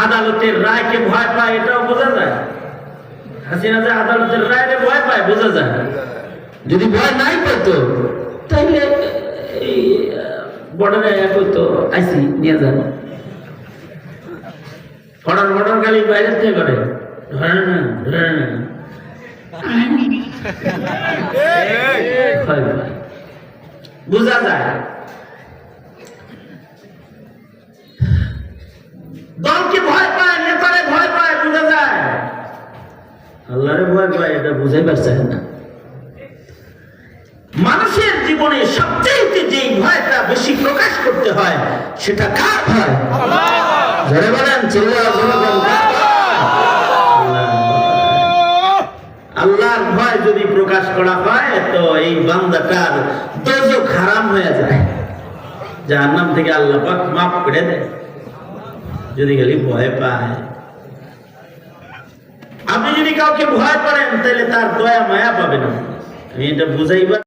আদালতের রায়কে ভয় পায়, এটাও বোঝা যায়। হাসিনা যে আদালতের রায়কে ভয় পায় বোঝা যায়। যদি ভয় নাই পেত তাইলে এই বর্ডারে তো আইসি নিয়ে যান। বর্ডার খালি বাইরে থেকে করে ধরে না বোঝা যায়। দলকে ভয় পায়, নেতারে ভয় পায়, বোঝা যায়। আল্লাহরে ভয় পায়, এটা বুঝাই পারছে না। মানুষের জীবনে সবচেয়ে যে ভয়টা বেশি প্রকাশ করতে হয় সেটা কার ভয়? যারা বলেন আল্লাহর ভয় যদি প্রকাশ করা হয় তো এই বান্দাটার দোজখ হারাম হয়ে যায়, জাহান্নাম থেকে আল্লাহ পাক মাফ করে দেয় যদি খালি ভয় পায়। আপনি যদি কাউকে ভয় করেন তাহলে তার দয়া মায়া পাবে না। আমি এটা বুঝাইবা।